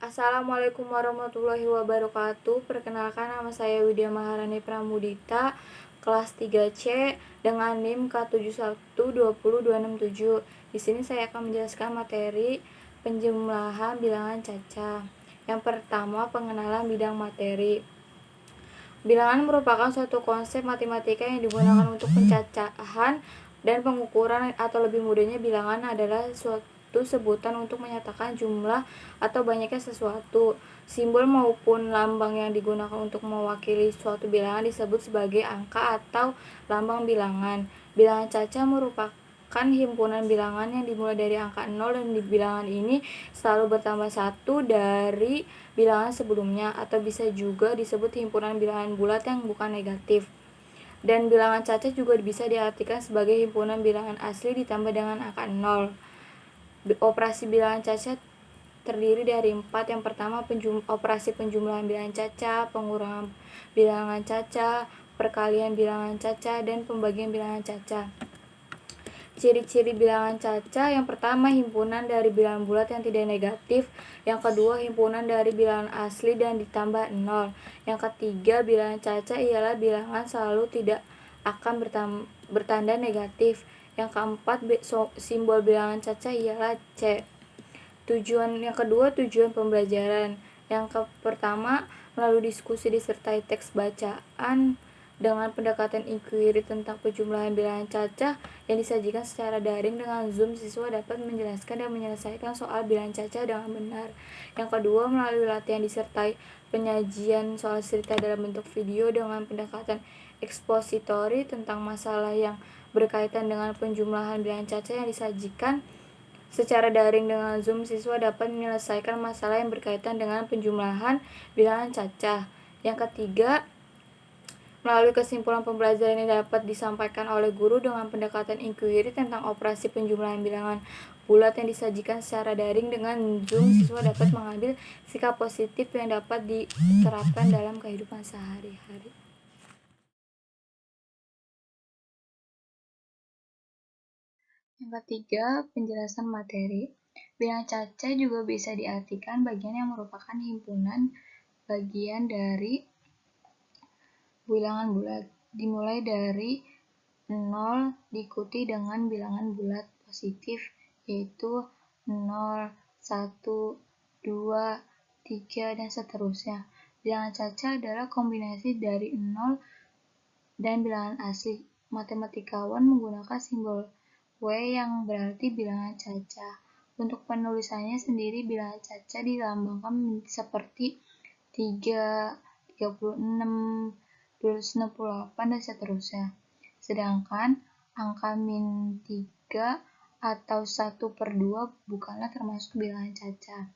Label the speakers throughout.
Speaker 1: Assalamualaikum warahmatullahi wabarakatuh. Perkenalkan, nama saya Widya Maharani Pramudita, kelas 3C dengan NIM K71202667. Di sini saya akan menjelaskan materi penjumlahan bilangan cacah. Yang pertama, pengenalan bidang materi. Bilangan merupakan suatu konsep matematika yang digunakan untuk pencacahan dan pengukuran, atau lebih mudahnya, bilangan adalah suatu sebutan untuk menyatakan jumlah atau banyaknya sesuatu. Simbol maupun lambang yang digunakan untuk mewakili suatu bilangan disebut sebagai angka atau lambang bilangan. Bilangan cacah merupakan himpunan bilangan yang dimulai dari angka 0, dan di bilangan ini selalu bertambah 1 dari bilangan sebelumnya, atau bisa juga disebut himpunan bilangan bulat yang bukan negatif. Dan bilangan cacah juga bisa diartikan sebagai himpunan bilangan asli ditambah dengan angka 0. Operasi bilangan cacah terdiri dari 4. Yang pertama, operasi penjumlahan bilangan cacah, pengurangan bilangan cacah, perkalian bilangan cacah, dan pembagian bilangan cacah. Ciri-ciri bilangan cacah: yang pertama, himpunan dari bilangan bulat yang tidak negatif. Yang kedua, himpunan dari bilangan asli dan ditambah 0. Yang ketiga, bilangan cacah ialah bilangan selalu tidak akan bertanda negatif. Yang keempat, simbol bilangan cacah ialah C. Yang kedua, tujuan pembelajaran. Yang pertama, melalui diskusi disertai teks bacaan dengan pendekatan inquiry tentang penjumlahan bilangan cacah yang disajikan secara daring dengan Zoom, siswa dapat menjelaskan dan menyelesaikan soal bilangan cacah dengan benar. Yang kedua, melalui latihan disertai penyajian soal cerita dalam bentuk video dengan pendekatan ekspositori tentang masalah yang berkaitan dengan penjumlahan bilangan cacah yang disajikan secara daring dengan Zoom, siswa dapat menyelesaikan masalah yang berkaitan dengan penjumlahan bilangan cacah. Yang ketiga, melalui kesimpulan pembelajaran yang dapat disampaikan oleh guru dengan pendekatan inquiry tentang operasi penjumlahan bilangan bulat yang disajikan secara daring dengan Zoom, siswa dapat mengambil sikap positif yang dapat diterapkan dalam kehidupan sehari-hari. Yang ketiga, penjelasan materi. Bilangan cacah juga bisa diartikan bagian yang merupakan himpunan bagian dari bilangan bulat, dimulai dari 0 diikuti dengan bilangan bulat positif, yaitu 0, 1, 2, 3, dan seterusnya. Bilangan cacah adalah kombinasi dari 0 dan bilangan asli. Matematikawan menggunakan simbol W yang berarti bilangan cacah. Untuk penulisannya sendiri, bilangan cacah dilambangkan seperti 3, 36, 268, dan seterusnya. Sedangkan angka -3 atau 1/2 bukanlah termasuk bilangan cacah.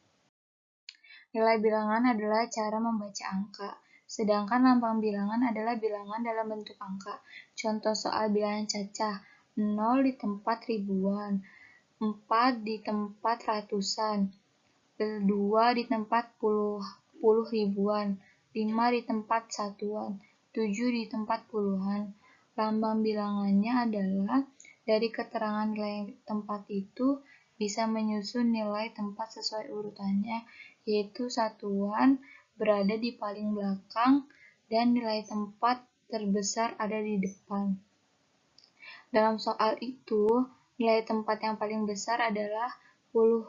Speaker 1: Nilai bilangan adalah cara membaca angka, sedangkan lambang bilangan adalah bilangan dalam bentuk angka. Contoh soal bilangan cacah: 0 di tempat ribuan, 4 di tempat ratusan, 2 di tempat puluh ribuan, 5 di tempat satuan, 7 di tempat puluhan. Lambang bilangannya adalah dari keterangan nilai tempat itu bisa menyusun nilai tempat sesuai urutannya, yaitu satuan berada di paling belakang dan nilai tempat terbesar ada di depan. Dalam soal itu, nilai tempat yang paling besar adalah puluh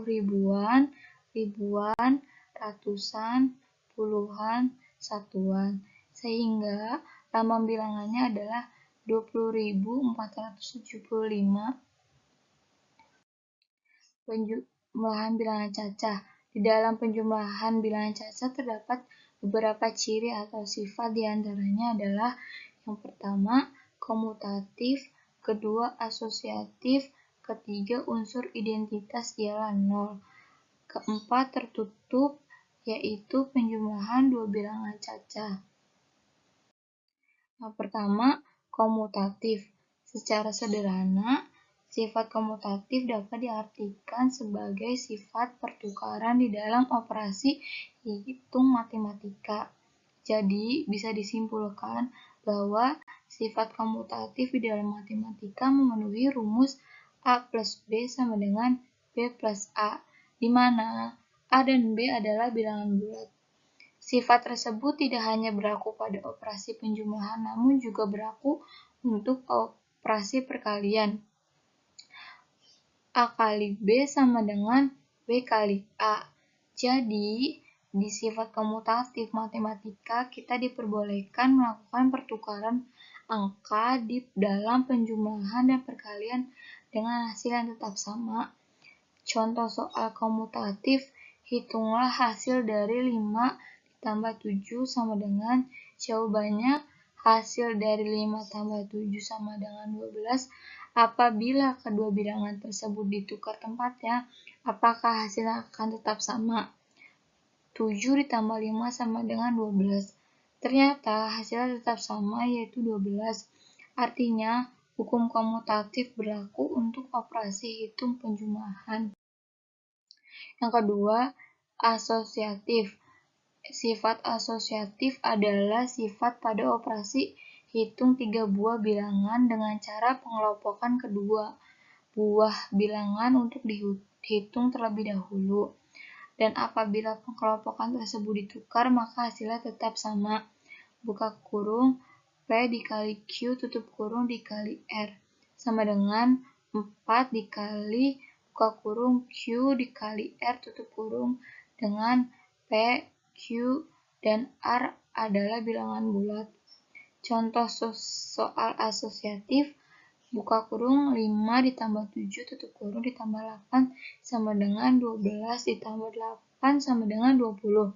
Speaker 1: ribuan, ribuan, ratusan, puluhan, satuan, sehingga lambang bilangannya adalah 20.475. Penjumlahan bilangan cacah. Di dalam penjumlahan bilangan cacah terdapat beberapa ciri atau sifat, diantaranya adalah: yang pertama, komutatif, kedua, asosiatif, ketiga, unsur identitas ialah 0, keempat, tertutup, yaitu penjumlahan dua bilangan cacah. Yang pertama, komutatif. Secara sederhana, sifat komutatif dapat diartikan sebagai sifat pertukaran di dalam operasi hitung matematika. Jadi, bisa disimpulkan bahwa sifat komutatif di dalam matematika memenuhi rumus A plus B sama dengan B plus A, di mana A dan B adalah bilangan bulat. Sifat tersebut tidak hanya berlaku pada operasi penjumlahan, namun juga berlaku untuk operasi perkalian. A kali B sama dengan B kali A. Jadi, di sifat komutatif matematika, kita diperbolehkan melakukan pertukaran angka di dalam penjumlahan dan perkalian dengan hasil yang tetap sama. Contoh soal komutatif, hitunglah hasil dari 5 tambah 7 sama dengan jawabannya hasil dari 5 tambah 7 sama dengan 12. Apabila kedua bilangan tersebut ditukar tempatnya, apakah hasilnya akan tetap sama? 7 ditambah 5 sama dengan 12. Ternyata hasilnya tetap sama, yaitu 12. Artinya, hukum komutatif berlaku untuk operasi hitung penjumlahan. Yang kedua, asosiatif. Sifat asosiatif adalah sifat pada operasi hitung 3 buah bilangan dengan cara pengelompokan kedua buah bilangan untuk dihitung terlebih dahulu. Dan apabila pengelompokan tersebut ditukar, maka hasilnya tetap sama. Buka kurung P dikali Q tutup kurung dikali R sama dengan 4 dikali buka kurung Q dikali R tutup kurung dengan P, Q, dan R adalah bilangan bulat. Contoh soal asosiatif, buka kurung 5 ditambah 7 tutup kurung ditambah 8 sama dengan 12 ditambah 8 sama dengan 20.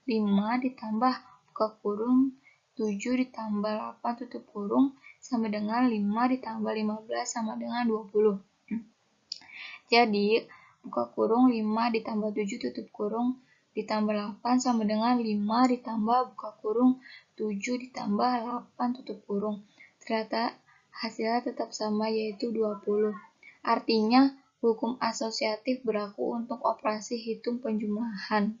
Speaker 1: 5 ditambah buka kurung 7 ditambah 8 tutup kurung sama dengan 5 ditambah 15 sama dengan 20. Jadi, buka kurung 5 ditambah 7 tutup kurung ditambah 8 sama dengan 5 ditambah buka kurung 7 ditambah 8 tutup kurung. Ternyata hasilnya tetap sama, yaitu 20. Artinya, hukum asosiatif berlaku untuk operasi hitung penjumlahan.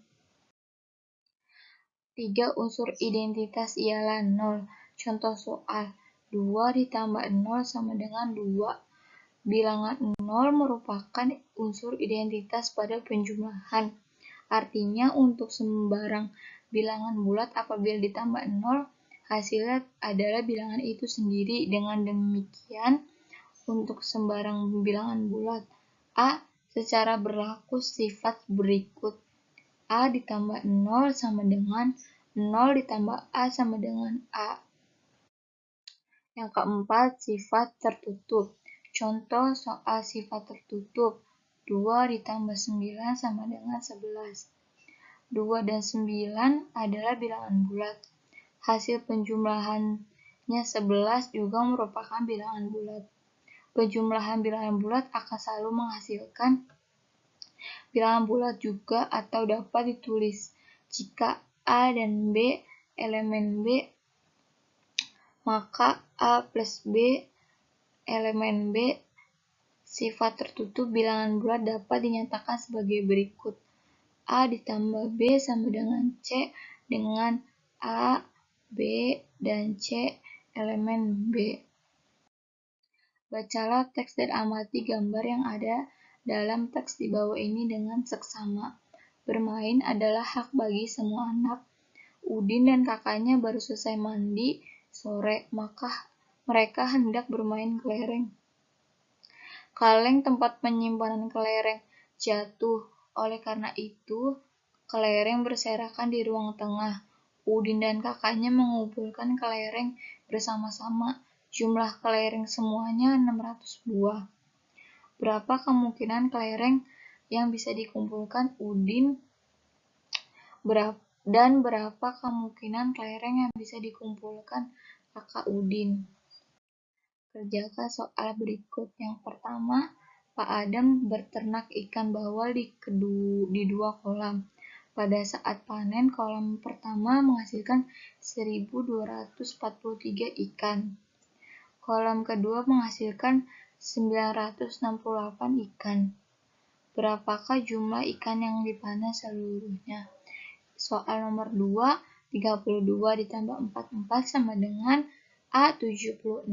Speaker 1: 3 unsur identitas ialah 0. Contoh soal, 2 ditambah 0 sama dengan 2. Bilangan 0 merupakan unsur identitas pada penjumlahan. Artinya, untuk sembarang bilangan bulat apabila ditambah 0, hasilnya adalah bilangan itu sendiri. Dengan demikian, untuk sembarang bilangan bulat A secara berlaku sifat berikut. A ditambah 0 sama dengan 0 ditambah A sama dengan A. Yang keempat, sifat tertutup. Contoh soal sifat tertutup. 2 ditambah 9 sama dengan 11. 2 dan 9 adalah bilangan bulat. Hasil penjumlahannya 11 juga merupakan bilangan bulat. Penjumlahan bilangan bulat akan selalu menghasilkan bilangan bulat juga atau dapat ditulis jika A dan B elemen B, maka A plus B elemen B. Sifat tertutup bilangan bulat dapat dinyatakan sebagai berikut. A ditambah B sama dengan C dengan A, B, dan C elemen B. Bacalah teks dan amati gambar yang ada dalam teks di bawah ini dengan seksama. Bermain adalah hak bagi semua anak. Udin dan kakaknya baru selesai mandi sore, maka mereka hendak bermain kelereng. Kaleng tempat penyimpanan kelereng jatuh. Oleh karena itu, kelereng berserakan di ruang tengah. Udin dan kakaknya mengumpulkan kelereng bersama-sama. Jumlah kelereng semuanya 600 buah. Berapa kemungkinan kelereng yang bisa dikumpulkan Udin? Dan berapa kemungkinan kelereng yang bisa dikumpulkan kakak Udin? Kerjakan soal berikut. Yang pertama, Pak Adam berternak ikan bawal di 2 kolam. Pada saat panen, kolam pertama menghasilkan 1.243 ikan. Kolam kedua menghasilkan 968 ikan. Berapakah jumlah ikan yang dipanen seluruhnya? Soal nomor 2, 32 ditambah 44 sama dengan A 76,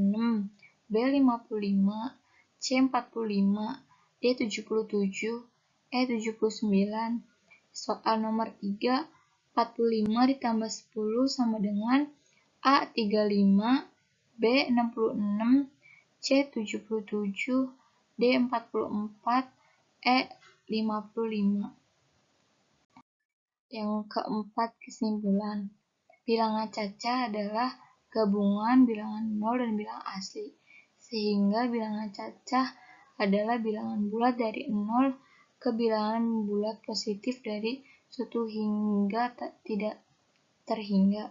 Speaker 1: B 55, C 45, D 77, E 79. Soal nomor 3, 45 ditambah 10 sama dengan A 35, B 66, C 77, D 44, E 55. Yang keempat, kesimpulan. Bilangan cacah adalah gabungan bilangan nol dan bilangan asli, sehingga bilangan cacah adalah bilangan bulat dari 0 ke bilangan bulat positif dari 1 hingga tidak terhingga.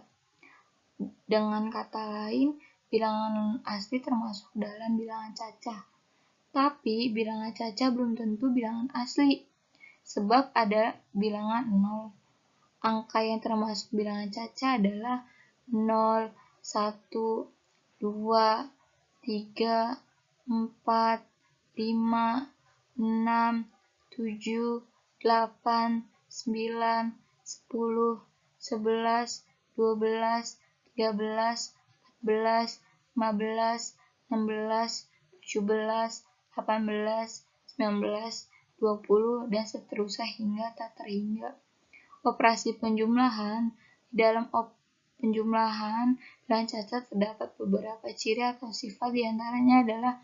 Speaker 1: Dengan kata lain, bilangan asli termasuk dalam bilangan cacah. Tapi bilangan cacah belum tentu bilangan asli, sebab ada bilangan 0. Angka yang termasuk bilangan cacah adalah 0, 1, 2, 3, 4, 5, 6, 7, 8, 9, 10, 11, 12, 13, 14, 15, 16, 17, 18, 19, 20, dan seterusnya hingga tak terhingga. Operasi penjumlahan. Di dalam penjumlahan bilangan cacah terdapat beberapa ciri atau sifat, diantaranya adalah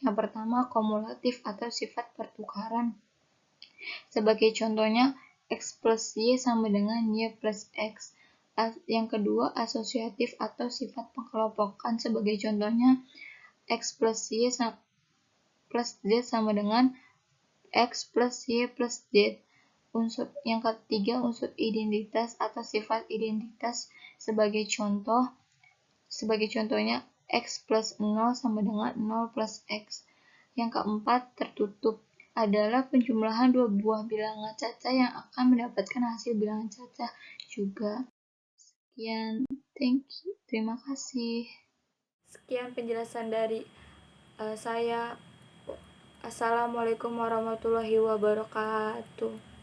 Speaker 1: yang pertama, kumulatif atau sifat pertukaran. Sebagai contohnya, X plus Y sama dengan Y plus X. Yang kedua, asosiatif atau sifat pengelompokan. Sebagai contohnya, X plus Y plus Z sama dengan X plus Y plus Z. Yang ketiga, unsur identitas atau sifat identitas. Sebagai contohnya, X plus 0 sama dengan 0 plus X. Yang keempat, tertutup adalah penjumlahan dua buah bilangan cacah yang akan mendapatkan hasil bilangan cacah juga. Sekian, terima kasih. Sekian penjelasan dari saya. Assalamualaikum warahmatullahi wabarakatuh.